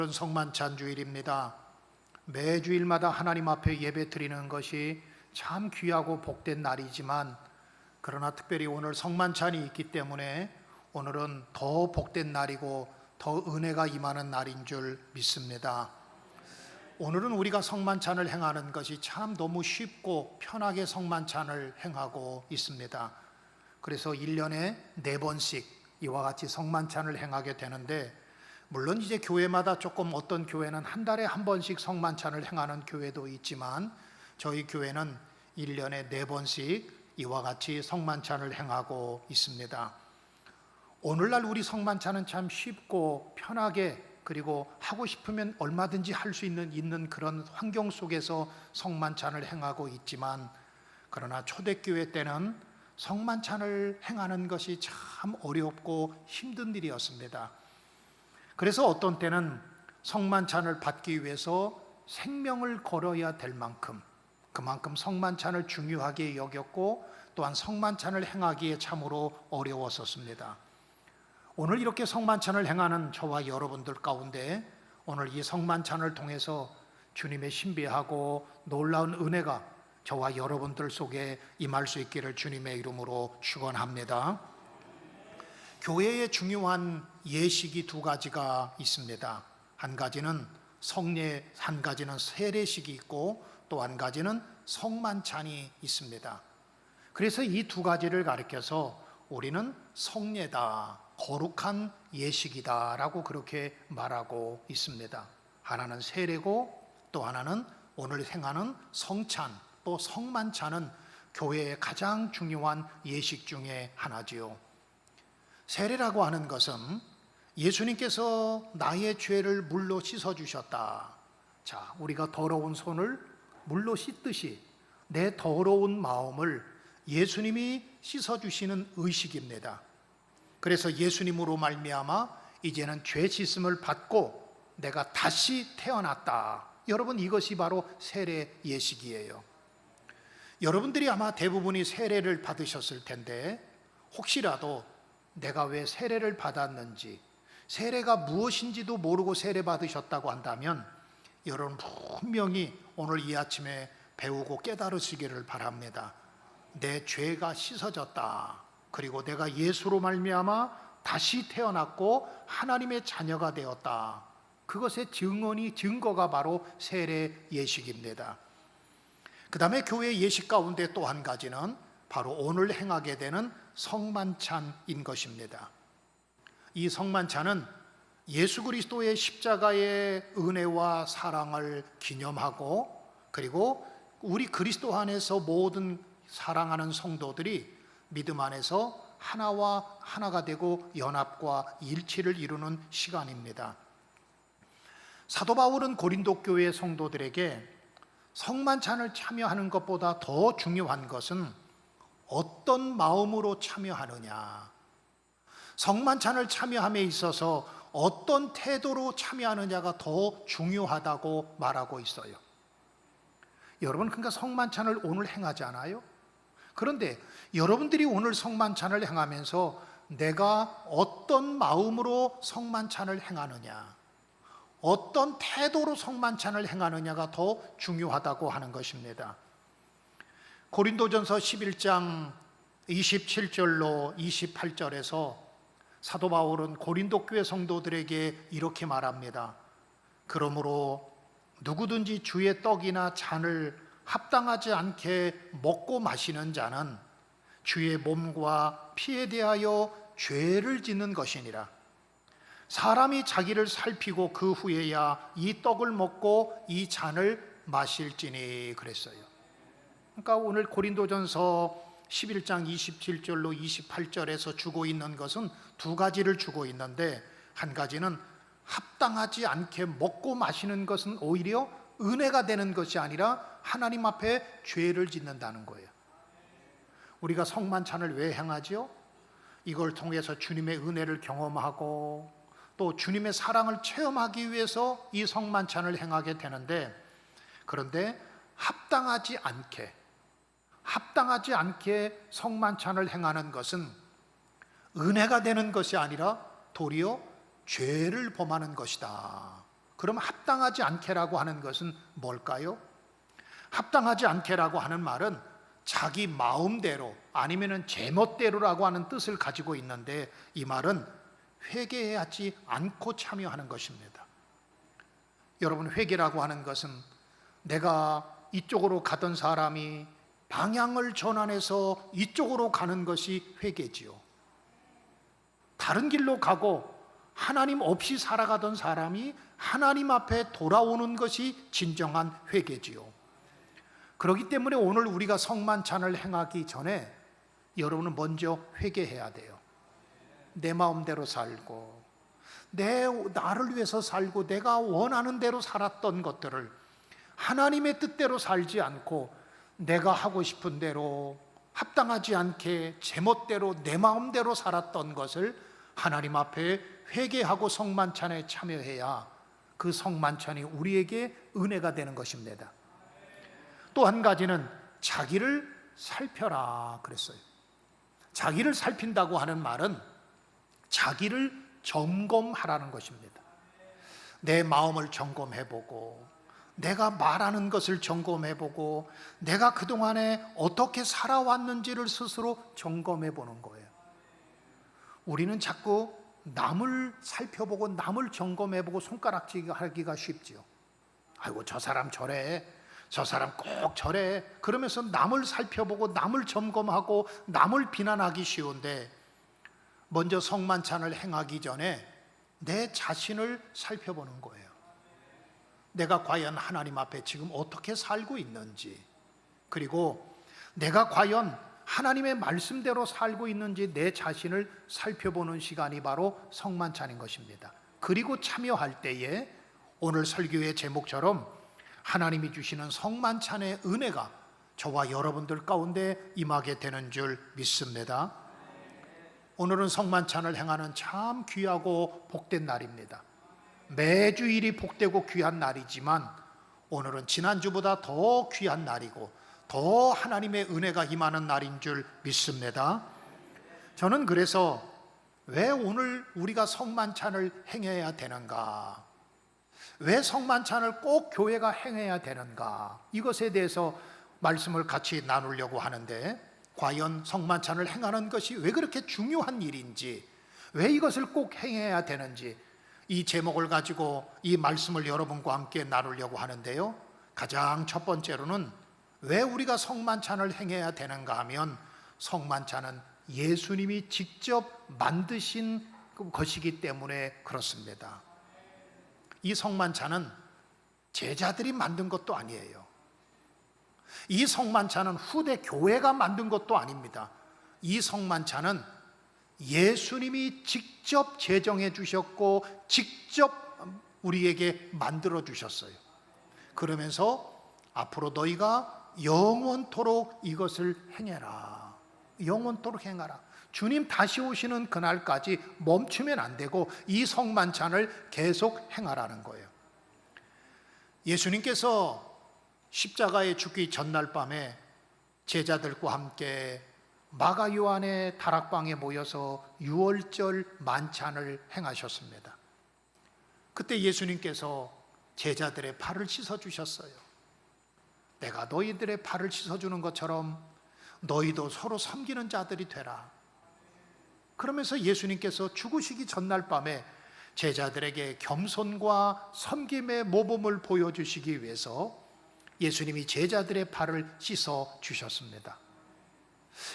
성만찬 주일입니다. 매주일마다 하나님 앞에 예배 드리는 것이 참 귀하고 복된 날이지만, 그러나 특별히 오늘 성만찬이 있기 때문에 오늘은 더 복된 날이고 더 은혜가 임하는 날인 줄 믿습니다. 오늘은 우리가 성만찬을 행하는 것이 참 너무 쉽고 편하게 성만찬을 행하고 있습니다. 그래서 1년에 4번씩 이와 같이 성만찬을 행하게 되는데, 물론 이제 교회마다 조금 어떤 교회는 한 달에 한 번씩 성만찬을 행하는 교회도 있지만, 저희 교회는 1년에 4번씩 이와 같이 성만찬을 행하고 있습니다. 오늘날 우리 성만찬은 참 쉽고 편하게, 그리고 하고 싶으면 얼마든지 할 수 있는 그런 환경 속에서 성만찬을 행하고 있지만, 그러나 초대교회 때는 성만찬을 행하는 것이 참 어렵고 힘든 일이었습니다. 그래서 어떤 때는 성만찬을 받기 위해서 생명을 걸어야 될 만큼, 그만큼 성만찬을 중요하게 여겼고, 또한 성만찬을 행하기에 참으로 어려웠었습니다. 오늘 이렇게 성만찬을 행하는 저와 여러분들 가운데 오늘 이 성만찬을 통해서 주님의 신비하고 놀라운 은혜가 저와 여러분들 속에 임할 수 있기를 주님의 이름으로 축원합니다. 교회에 중요한 예식이 2가지가 있습니다. 한 가지는 성례, 한 가지는 세례식이 있고, 또 한 가지는 성만찬이 있습니다. 그래서 이 2가지를 가리켜서 우리는 성례다, 거룩한 예식이다 라고 그렇게 말하고 있습니다. 하나는 세례고, 또 하나는 오늘 행하는 성찬, 또 성만찬은 교회의 가장 중요한 예식 중에 하나지요. 세례라고 하는 것은 예수님께서 나의 죄를 물로 씻어주셨다. 자, 우리가 더러운 손을 물로 씻듯이 내 더러운 마음을 예수님이 씻어주시는 의식입니다. 그래서 예수님으로 말미암아 이제는 죄 씻음을 받고 내가 다시 태어났다. 여러분, 이것이 바로 세례 예식이에요. 여러분들이 아마 대부분이 세례를 받으셨을 텐데, 혹시라도 내가 왜 세례를 받았는지, 세례가 무엇인지도 모르고 세례 받으셨다고 한다면, 여러분 분명히 오늘 이 아침에 배우고 깨달으시기를 바랍니다. 내 죄가 씻어졌다. 그리고 내가 예수로 말미암아 다시 태어났고 하나님의 자녀가 되었다. 그것의 증거가 바로 세례 예식입니다. 그 다음에 교회 예식 가운데 또 한 가지는 바로 오늘 행하게 되는 성만찬인 것입니다. 이 성만찬은 예수 그리스도의 십자가의 은혜와 사랑을 기념하고, 그리고 우리 그리스도 안에서 모든 사랑하는 성도들이 믿음 안에서 하나와 하나가 되고 연합과 일치를 이루는 시간입니다. 사도 바울은 고린도 교회 성도들에게 성만찬을 참여하는 것보다 더 중요한 것은 어떤 마음으로 참여하느냐, 성만찬을 참여함에 있어서 어떤 태도로 참여하느냐가 더 중요하다고 말하고 있어요. 여러분, 그러니까 성만찬을 오늘 행하지 않아요? 그런데 여러분들이 오늘 성만찬을 행하면서 내가 어떤 마음으로 성만찬을 행하느냐, 어떤 태도로 성만찬을 행하느냐가 더 중요하다고 하는 것입니다. 고린도전서 11장 27절로 28절에서 사도 바울은 고린도 교회 성도들에게 이렇게 말합니다. 그러므로 누구든지 주의 떡이나 잔을 합당하지 않게 먹고 마시는 자는 주의 몸과 피에 대하여 죄를 짓는 것이니라. 사람이 자기를 살피고 그 후에야 이 떡을 먹고 이 잔을 마실지니 그랬어요. 그러니까 오늘 고린도전서 11장 27절로 28절에서 주고 있는 것은 2가지를 주고 있는데, 한 가지는 합당하지 않게 먹고 마시는 것은 오히려 은혜가 되는 것이 아니라 하나님 앞에 죄를 짓는다는 거예요. 우리가 성만찬을 왜 행하지요? 이걸 통해서 주님의 은혜를 경험하고 또 주님의 사랑을 체험하기 위해서 이 성만찬을 행하게 되는데, 그런데 합당하지 않게 성만찬을 행하는 것은 은혜가 되는 것이 아니라 도리어 죄를 범하는 것이다. 그럼 합당하지 않게라고 하는 것은 뭘까요? 합당하지 않게라고 하는 말은 자기 마음대로 아니면 제멋대로라고 하는 뜻을 가지고 있는데, 이 말은 회개하지 않고 참여하는 것입니다. 여러분, 회개라고 하는 것은 내가 이쪽으로 가던 사람이 방향을 전환해서 이쪽으로 가는 것이 회개지요. 다른 길로 가고 하나님 없이 살아가던 사람이 하나님 앞에 돌아오는 것이 진정한 회개지요. 그렇기 때문에 오늘 우리가 성만찬을 행하기 전에 여러분은 먼저 회개해야 돼요. 내 마음대로 살고 나를 위해서 살고 내가 원하는 대로 살았던 것들을 하나님의 뜻대로 살지 않고 내가 하고 싶은 대로 합당하지 않게 제멋대로 내 마음대로 살았던 것을 하나님 앞에 회개하고 성만찬에 참여해야 그 성만찬이 우리에게 은혜가 되는 것입니다. 또 한 가지는 자기를 살펴라 그랬어요. 자기를 살핀다고 하는 말은 자기를 점검하라는 것입니다. 내 마음을 점검해보고 내가 말하는 것을 점검해보고 내가 그동안에 어떻게 살아왔는지를 스스로 점검해보는 거예요. 우리는 자꾸 남을 살펴보고 남을 점검해보고 손가락질 하기가 쉽지요. 아이고 저 사람 저래, 저 사람 꼭 저래, 그러면서 남을 살펴보고 남을 점검하고 남을 비난하기 쉬운데, 먼저 성만찬을 행하기 전에 내 자신을 살펴보는 거예요. 내가 과연 하나님 앞에 지금 어떻게 살고 있는지, 그리고 내가 과연 하나님의 말씀대로 살고 있는지 내 자신을 살펴보는 시간이 바로 성만찬인 것입니다. 그리고 참여할 때에 오늘 설교의 제목처럼 하나님이 주시는 성만찬의 은혜가 저와 여러분들 가운데 임하게 되는 줄 믿습니다. 오늘은 성만찬을 행하는 참 귀하고 복된 날입니다. 매주일이 복되고 귀한 날이지만 오늘은 지난주보다 더 귀한 날이고 더 하나님의 은혜가 임하는 날인 줄 믿습니다. 저는 그래서 왜 오늘 우리가 성만찬을 행해야 되는가, 왜 성만찬을 꼭 교회가 행해야 되는가, 이것에 대해서 말씀을 같이 나누려고 하는데, 과연 성만찬을 행하는 것이 왜 그렇게 중요한 일인지, 왜 이것을 꼭 행해야 되는지, 이 제목을 가지고 이 말씀을 여러분과 함께 나누려고 하는데요. 가장 첫 번째로는 왜 우리가 성만찬을 행해야 되는가 하면, 성만찬은 예수님이 직접 만드신 것이기 때문에 그렇습니다. 이 성만찬은 제자들이 만든 것도 아니에요. 이 성만찬은 후대 교회가 만든 것도 아닙니다. 이 성만찬은 예수님이 직접 제정해 주셨고 직접 우리에게 만들어 주셨어요. 그러면서 앞으로 너희가 영원토록 이것을 행해라, 영원토록 행하라. 주님 다시 오시는 그날까지 멈추면 안 되고 이 성만찬을 계속 행하라는 거예요. 예수님께서 십자가에 죽기 전날 밤에 제자들과 함께 마가 요한의 다락방에 모여서 유월절 만찬을 행하셨습니다. 그때 예수님께서 제자들의 발을 씻어주셨어요. 내가 너희들의 발을 씻어주는 것처럼 너희도 서로 섬기는 자들이 되라. 그러면서 예수님께서 죽으시기 전날 밤에 제자들에게 겸손과 섬김의 모범을 보여주시기 위해서 예수님이 제자들의 발을 씻어 주셨습니다.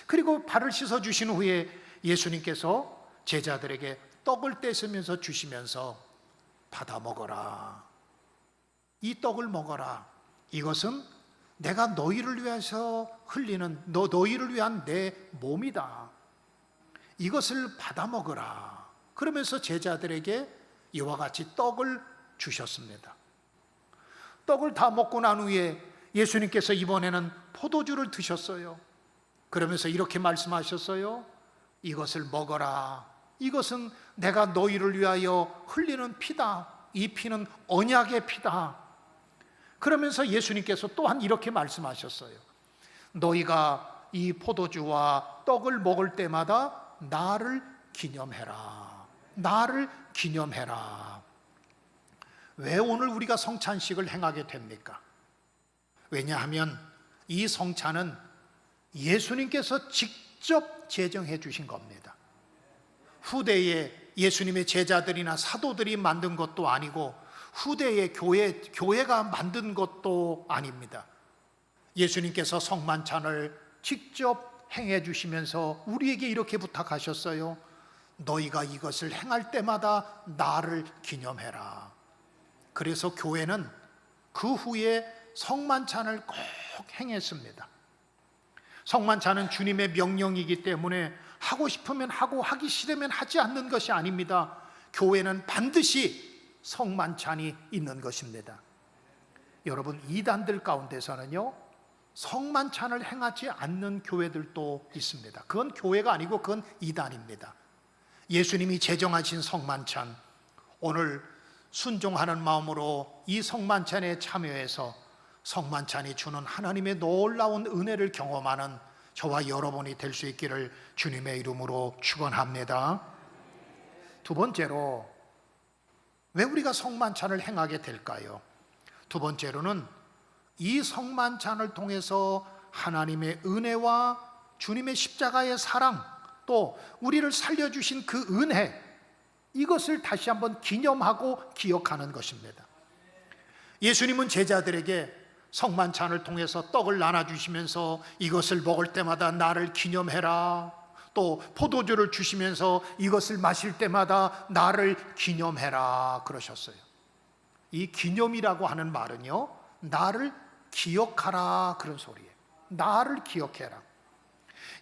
그리고 발을 씻어 주신 후에 예수님께서 제자들에게 떡을 떼으면서 주시면서 받아 먹어라. 이 떡을 먹어라. 이것은 내가 너희를 위해서 흘리는 너희를 위한 내 몸이다. 이것을 받아 먹어라. 그러면서 제자들에게 이와 같이 떡을 주셨습니다. 떡을 다 먹고 난 후에 예수님께서 이번에는 포도주를 드셨어요. 그러면서 이렇게 말씀하셨어요. 이것을 먹어라. 이것은 내가 너희를 위하여 흘리는 피다. 이 피는 언약의 피다. 그러면서 예수님께서 또한 이렇게 말씀하셨어요. 너희가 이 포도주와 떡을 먹을 때마다 나를 기념해라. 나를 기념해라. 왜 오늘 우리가 성찬식을 행하게 됩니까? 왜냐하면 이 성찬은 예수님께서 직접 제정해 주신 겁니다. 후대에 예수님의 제자들이나 사도들이 만든 것도 아니고 후대의 교회가 만든 것도 아닙니다. 예수님께서 성만찬을 직접 행해 주시면서 우리에게 이렇게 부탁하셨어요. 너희가 이것을 행할 때마다 나를 기념해라. 그래서 교회는 그 후에 성만찬을 꼭 행했습니다. 성만찬은 주님의 명령이기 때문에 하고 싶으면 하고 하기 싫으면 하지 않는 것이 아닙니다. 교회는 반드시 성만찬이 있는 것입니다. 여러분, 이단들 가운데서는요, 성만찬을 행하지 않는 교회들도 있습니다. 그건 교회가 아니고 그건 이단입니다. 예수님이 제정하신 성만찬, 오늘 순종하는 마음으로 이 성만찬에 참여해서 성만찬이 주는 하나님의 놀라운 은혜를 경험하는 저와 여러분이 될 수 있기를 주님의 이름으로 축원합니다. 두 번째로, 왜 우리가 성만찬을 행하게 될까요? 두 번째로는 이 성만찬을 통해서 하나님의 은혜와 주님의 십자가의 사랑, 또 우리를 살려주신 그 은혜, 이것을 다시 한번 기념하고 기억하는 것입니다. 예수님은 제자들에게 성만찬을 통해서 떡을 나눠주시면서 이것을 먹을 때마다 나를 기념해라, 또 포도주를 주시면서 이것을 마실 때마다 나를 기념해라 그러셨어요. 이 기념이라고 하는 말은요, 나를 기억하라 그런 소리예요. 나를 기억해라.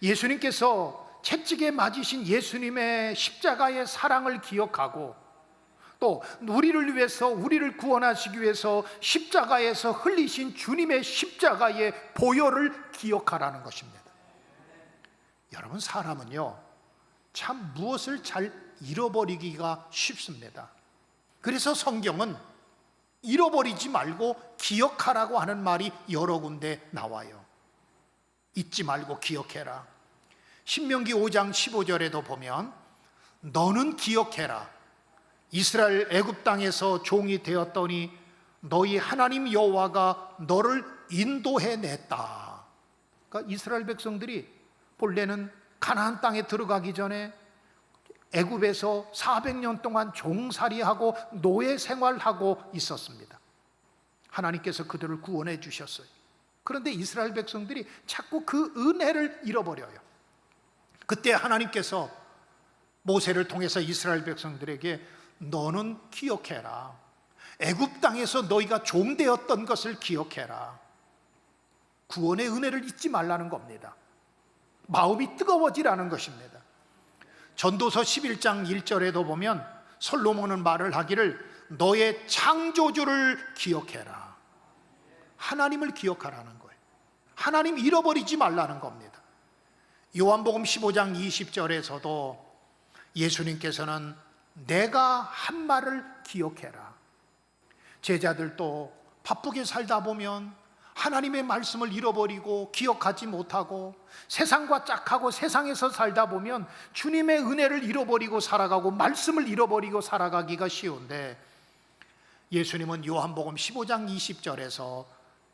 예수님께서 채찍에 맞으신 예수님의 십자가의 사랑을 기억하고 또 우리를 위해서, 우리를 구원하시기 위해서 십자가에서 흘리신 주님의 십자가의 보혈을 기억하라는 것입니다. 여러분, 사람은요, 참 무엇을 잘 잃어버리기가 쉽습니다. 그래서 성경은 잃어버리지 말고 기억하라고 하는 말이 여러 군데 나와요. 잊지 말고 기억해라. 신명기 5장 15절에도 보면 너는 기억해라. 이스라엘 애굽 땅에서 종이 되었더니 너희 하나님 여호와가 너를 인도해냈다. 그러니까 이스라엘 백성들이 본래는 가나안 땅에 들어가기 전에 애굽에서 400년 동안 종살이하고 노예 생활하고 있었습니다. 하나님께서 그들을 구원해 주셨어요. 그런데 이스라엘 백성들이 자꾸 그 은혜를 잃어버려요. 그때 하나님께서 모세를 통해서 이스라엘 백성들에게 너는 기억해라. 애굽 땅에서 너희가 종되었던 것을 기억해라. 구원의 은혜를 잊지 말라는 겁니다. 마음이 뜨거워지라는 것입니다. 전도서 11장 1절에도 보면 솔로몬은 말을 하기를 너의 창조주를 기억해라. 하나님을 기억하라는 거예요. 하나님 잃어버리지 말라는 겁니다. 요한복음 15장 20절에서도 예수님께서는 내가 한 말을 기억해라. 제자들도 바쁘게 살다 보면 하나님의 말씀을 잃어버리고 기억하지 못하고 세상과 짝하고 세상에서 살다 보면 주님의 은혜를 잃어버리고 살아가고 말씀을 잃어버리고 살아가기가 쉬운데, 예수님은 요한복음 15장 20절에서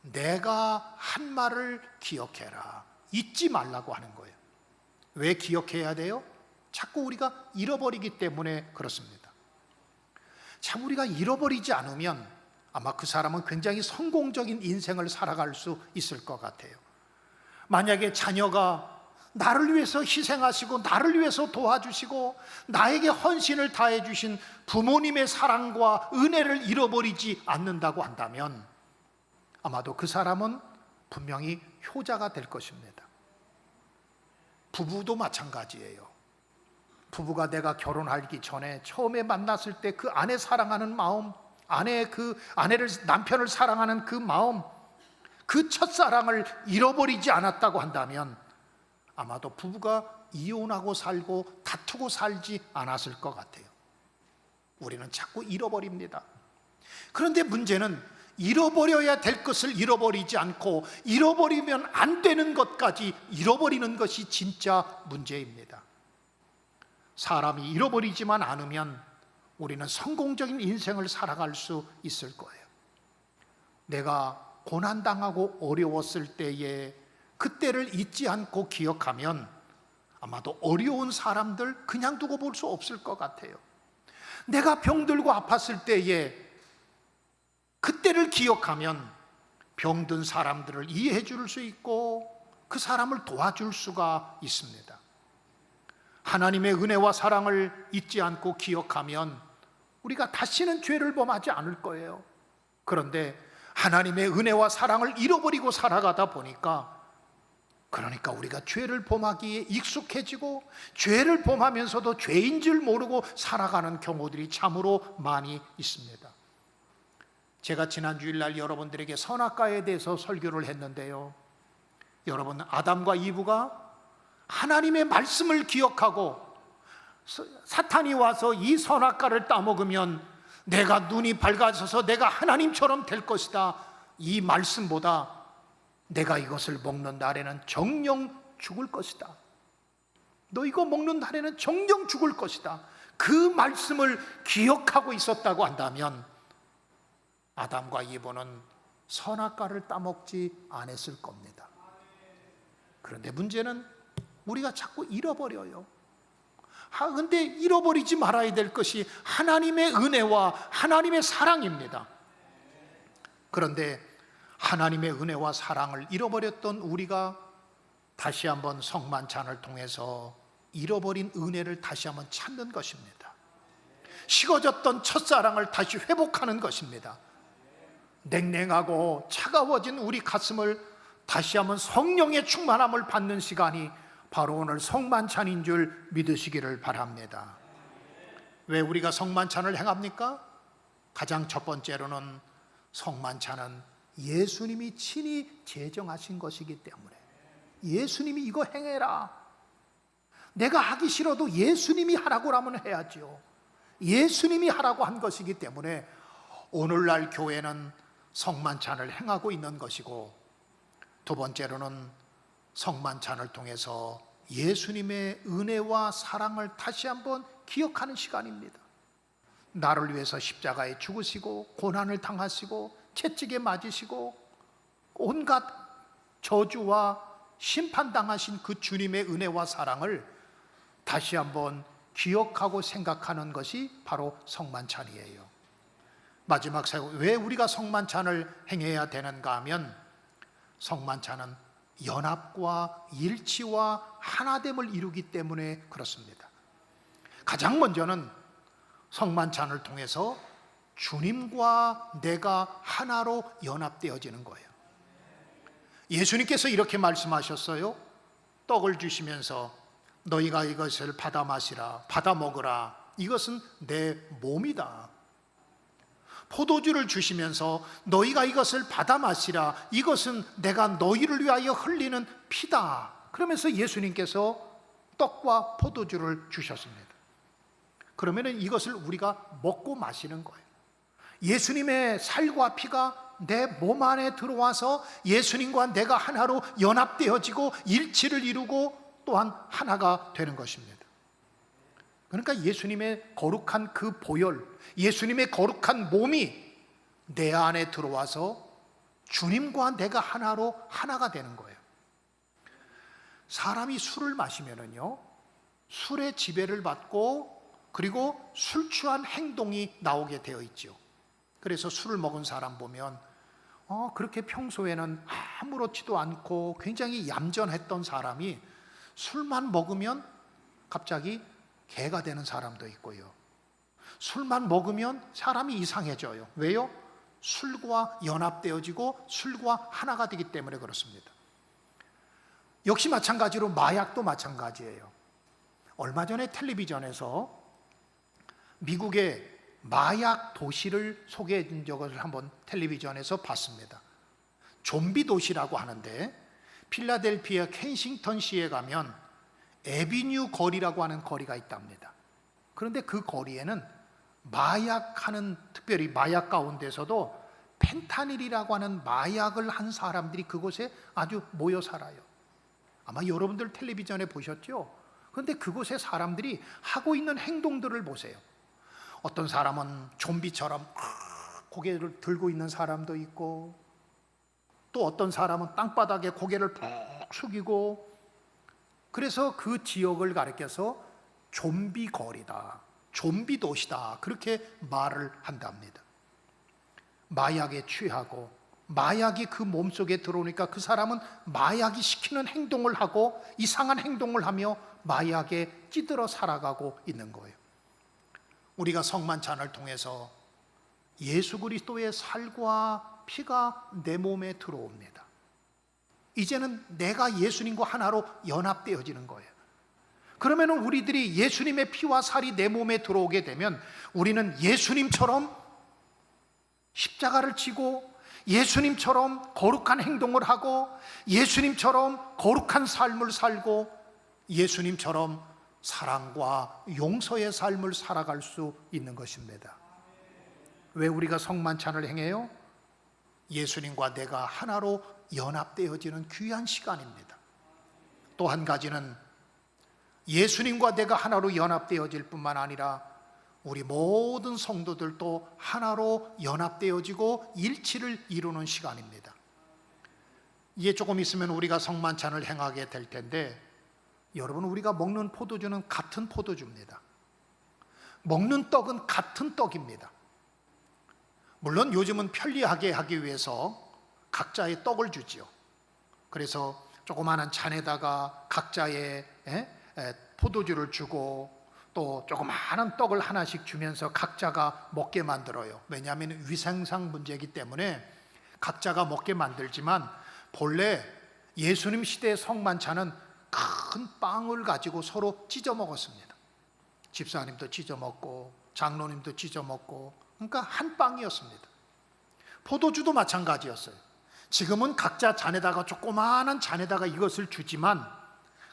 내가 한 말을 기억해라, 잊지 말라고 하는 거예요. 왜 기억해야 돼요? 자꾸 우리가 잃어버리기 때문에 그렇습니다. 참, 우리가 잃어버리지 않으면 아마 그 사람은 굉장히 성공적인 인생을 살아갈 수 있을 것 같아요. 만약에 자녀가 나를 위해서 희생하시고 나를 위해서 도와주시고 나에게 헌신을 다해 주신 부모님의 사랑과 은혜를 잃어버리지 않는다고 한다면 아마도 그 사람은 분명히 효자가 될 것입니다. 부부도 마찬가지예요. 부부가 내가 결혼하기 전에 처음에 만났을 때 그 아내 사랑하는 마음, 아내를, 남편을 사랑하는 그 마음, 그 첫사랑을 잃어버리지 않았다고 한다면 아마도 부부가 이혼하고 살고 다투고 살지 않았을 것 같아요. 우리는 자꾸 잃어버립니다. 그런데 문제는 잃어버려야 될 것을 잃어버리지 않고 잃어버리면 안 되는 것까지 잃어버리는 것이 진짜 문제입니다. 사람이 잃어버리지만 않으면 우리는 성공적인 인생을 살아갈 수 있을 거예요. 내가 고난당하고 어려웠을 때에 그때를 잊지 않고 기억하면 아마도 어려운 사람들 그냥 두고 볼 수 없을 것 같아요. 내가 병들고 아팠을 때에 그때를 기억하면 병든 사람들을 이해해 줄 수 있고 그 사람을 도와줄 수가 있습니다. 하나님의 은혜와 사랑을 잊지 않고 기억하면 우리가 다시는 죄를 범하지 않을 거예요. 그런데 하나님의 은혜와 사랑을 잃어버리고 살아가다 보니까, 그러니까 우리가 죄를 범하기에 익숙해지고 죄를 범하면서도 죄인 줄 모르고 살아가는 경우들이 참으로 많이 있습니다. 제가 지난 주일날 여러분들에게 선악과에 대해서 설교를 했는데요, 여러분, 아담과 이브가 하나님의 말씀을 기억하고 사탄이 와서 이 선악과를 따먹으면 내가 눈이 밝아져서 내가 하나님처럼 될 것이다, 이 말씀보다 내가 이것을 먹는 날에는 정령 죽을 것이다, 너 이거 먹는 날에는 정령 죽을 것이다, 그 말씀을 기억하고 있었다고 한다면 아담과 이브는 선악과를 따먹지 않았을 겁니다. 그런데 문제는 우리가 자꾸 잃어버려요. 근데 잃어버리지 말아야 될 것이 하나님의 은혜와 하나님의 사랑입니다. 그런데 하나님의 은혜와 사랑을 잃어버렸던 우리가 다시 한번 성만찬을 통해서 잃어버린 은혜를 다시 한번 찾는 것입니다. 식어졌던 첫사랑을 다시 회복하는 것입니다. 냉랭하고 차가워진 우리 가슴을 다시 한번 성령의 충만함을 받는 시간이 바로 오늘 성만찬인 줄 믿으시기를 바랍니다. 왜 우리가 성만찬을 행합니까? 가장 첫 번째로는 성만찬은 예수님이 친히 제정하신 것이기 때문에, 예수님이 이거 행해라, 내가 하기 싫어도 예수님이 하라고 하면 해야죠. 예수님이 하라고 한 것이기 때문에 오늘날 교회는 성만찬을 행하고 있는 것이고, 두 번째로는 성만찬을 통해서 예수님의 은혜와 사랑을 다시 한번 기억하는 시간입니다. 나를 위해서 십자가에 죽으시고 고난을 당하시고 채찍에 맞으시고 온갖 저주와 심판당하신 그 주님의 은혜와 사랑을 다시 한번 기억하고 생각하는 것이 바로 성만찬이에요. 마지막 사고, 왜 우리가 성만찬을 행해야 되는가 하면, 성만찬은 연합과 일치와 하나됨을 이루기 때문에 그렇습니다. 가장 먼저는 성만찬을 통해서 주님과 내가 하나로 연합되어지는 거예요. 예수님께서 이렇게 말씀하셨어요. 떡을 주시면서 너희가 이것을 받아 마시라, 받아 먹으라, 이것은 내 몸이다. 포도주를 주시면서 너희가 이것을 받아 마시라, 이것은 내가 너희를 위하여 흘리는 피다. 그러면서 예수님께서 떡과 포도주를 주셨습니다. 그러면 이것을 우리가 먹고 마시는 거예요. 예수님의 살과 피가 내 몸 안에 들어와서 예수님과 내가 하나로 연합되어지고 일치를 이루고 또한 하나가 되는 것입니다. 그러니까 예수님의 거룩한 그 보혈, 예수님의 거룩한 몸이 내 안에 들어와서 주님과 내가 하나로 하나가 되는 거예요. 사람이 술을 마시면은요, 술의 지배를 받고 그리고 술 취한 행동이 나오게 되어 있죠. 그래서 술을 먹은 사람 보면 그렇게 평소에는 아무렇지도 않고 굉장히 얌전했던 사람이 술만 먹으면 갑자기 개가 되는 사람도 있고요, 술만 먹으면 사람이 이상해져요. 왜요? 술과 연합되어지고 술과 하나가 되기 때문에 그렇습니다. 역시 마찬가지로 마약도 마찬가지예요. 얼마 전에 텔레비전에서 미국의 마약 도시를 소개해 준 적을 한번 텔레비전에서 봤습니다. 좀비 도시라고 하는데, 필라델피아 켄싱턴시에 가면 에비뉴 거리라고 하는 거리가 있답니다. 그런데 그 거리에는 마약하는, 특별히 마약 가운데서도 펜타닐이라고 하는 마약을 한 사람들이 그곳에 아주 모여 살아요. 아마 여러분들 텔레비전에 보셨죠? 그런데 그곳에 사람들이 하고 있는 행동들을 보세요. 어떤 사람은 좀비처럼 고개를 들고 있는 사람도 있고, 또 어떤 사람은 땅바닥에 고개를 푹 숙이고, 그래서 그 지역을 가리켜서 좀비 거리다, 좀비 도시다, 그렇게 말을 한답니다. 마약에 취하고 마약이 그 몸속에 들어오니까 그 사람은 마약이 시키는 행동을 하고 이상한 행동을 하며 마약에 찌들어 살아가고 있는 거예요. 우리가 성만찬을 통해서 예수 그리스도의 살과 피가 내 몸에 들어옵니다. 이제는 내가 예수님과 하나로 연합되어지는 거예요. 그러면 우리들이 예수님의 피와 살이 내 몸에 들어오게 되면 우리는 예수님처럼 십자가를 지고 예수님처럼 거룩한 행동을 하고 예수님처럼 거룩한 삶을 살고 예수님처럼 사랑과 용서의 삶을 살아갈 수 있는 것입니다. 왜 우리가 성만찬을 행해요? 예수님과 내가 하나로 연합되어지는 귀한 시간입니다. 또 한 가지는 예수님과 내가 하나로 연합되어질 뿐만 아니라 우리 모든 성도들도 하나로 연합되어지고 일치를 이루는 시간입니다. 이제 조금 있으면 우리가 성만찬을 행하게 될 텐데, 여러분, 우리가 먹는 포도주는 같은 포도주입니다. 먹는 떡은 같은 떡입니다. 물론 요즘은 편리하게 하기 위해서 각자의 떡을 주지요. 그래서 조그마한 잔에다가 각자의 포도주를 주고 또 조그마한 떡을 하나씩 주면서 각자가 먹게 만들어요. 왜냐하면 위생상 문제이기 때문에 각자가 먹게 만들지만, 본래 예수님 시대의 성만찬은 큰 빵을 가지고 서로 찢어 먹었습니다. 집사님도 찢어 먹고 장로님도 찢어 먹고, 그러니까 한 빵이었습니다. 포도주도 마찬가지였어요. 지금은 각자 잔에다가, 조그마한 잔에다가 이것을 주지만,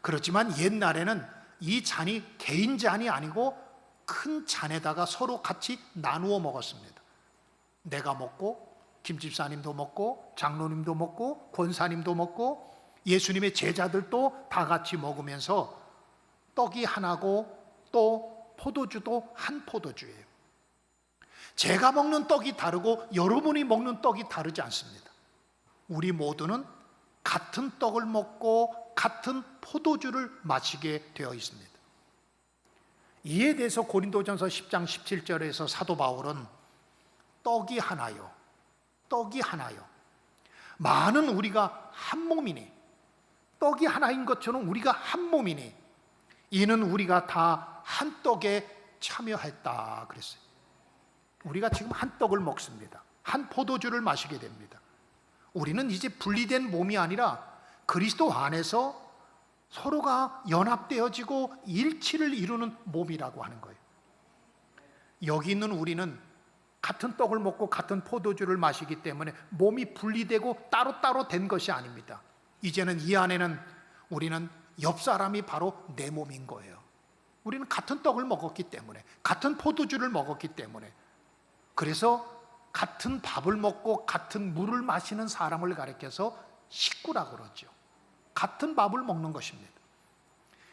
그렇지만 옛날에는 이 잔이 개인 잔이 아니고 큰 잔에다가 서로 같이 나누어 먹었습니다. 내가 먹고 김집사님도 먹고 장로님도 먹고 권사님도 먹고 예수님의 제자들도 다 같이 먹으면서 떡이 하나고 또 포도주도 한 포도주예요. 제가 먹는 떡이 다르고 여러분이 먹는 떡이 다르지 않습니다. 우리 모두는 같은 떡을 먹고 같은 포도주를 마시게 되어 있습니다. 이에 대해서 고린도전서 10장 17절에서 사도 바울은 떡이 하나요, 떡이 하나요, 많은 우리가 한 몸이니, 떡이 하나인 것처럼 우리가 한 몸이니 이는 우리가 다 한 떡에 참여했다 그랬어요. 우리가 지금 한 떡을 먹습니다. 한 포도주를 마시게 됩니다. 우리는 이제 분리된 몸이 아니라 그리스도 안에서 서로가 연합되어지고 일치를 이루는 몸이라고 하는 거예요. 여기 있는 우리는 같은 떡을 먹고 같은 포도주를 마시기 때문에 몸이 분리되고 따로따로 된 것이 아닙니다. 이제는 이 안에는 우리는 옆 사람이 바로 내 몸인 거예요. 우리는 같은 떡을 먹었기 때문에, 같은 포도주를 먹었기 때문에, 그래서 같은 밥을 먹고 같은 물을 마시는 사람을 가리켜서 식구라고 그러죠. 같은 밥을 먹는 것입니다.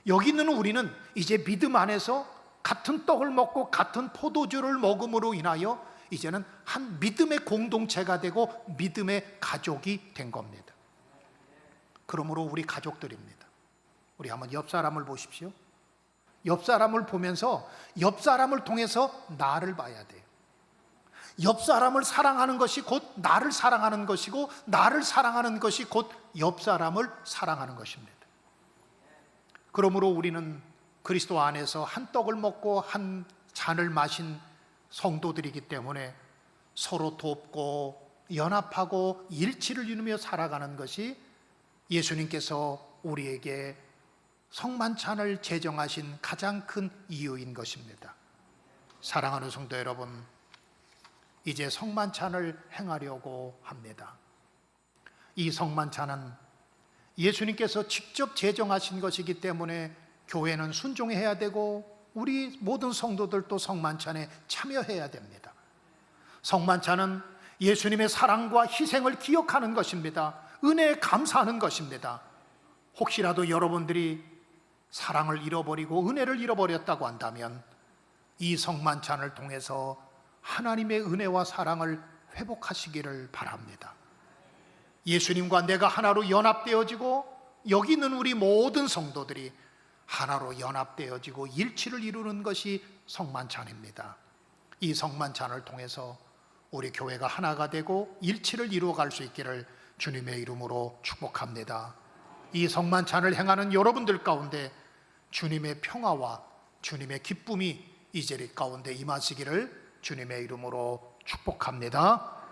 여기 있는 우리는 이제 믿음 안에서 같은 떡을 먹고 같은 포도주를 먹음으로 인하여 이제는 한 믿음의 공동체가 되고 믿음의 가족이 된 겁니다. 그러므로 우리 가족들입니다. 우리 한번 옆 사람을 보십시오. 옆 사람을 보면서 옆 사람을 통해서 나를 봐야 돼요. 옆 사람을 사랑하는 것이 곧 나를 사랑하는 것이고, 나를 사랑하는 것이 곧 옆 사람을 사랑하는 것입니다. 그러므로 우리는 그리스도 안에서 한 떡을 먹고 한 잔을 마신 성도들이기 때문에 서로 돕고 연합하고 일치를 이루며 살아가는 것이 예수님께서 우리에게 성만찬을 제정하신 가장 큰 이유인 것입니다. 사랑하는 성도 여러분, 이제 성만찬을 행하려고 합니다. 이 성만찬은 예수님께서 직접 제정하신 것이기 때문에 교회는 순종해야 되고 우리 모든 성도들도 성만찬에 참여해야 됩니다. 성만찬은 예수님의 사랑과 희생을 기억하는 것입니다. 은혜에 감사하는 것입니다. 혹시라도 여러분들이 사랑을 잃어버리고 은혜를 잃어버렸다고 한다면 이 성만찬을 통해서 하나님의 은혜와 사랑을 회복하시기를 바랍니다. 예수님과 내가 하나로 연합되어지고 여기 있는 우리 모든 성도들이 하나로 연합되어지고 일치를 이루는 것이 성만찬입니다. 이 성만찬을 통해서 우리 교회가 하나가 되고 일치를 이루어갈 수 있기를 주님의 이름으로 축복합니다. 이 성만찬을 행하는 여러분들 가운데 주님의 평화와 주님의 기쁨이 이 자리 가운데 임하시기를 주님의 이름으로 축복합니다.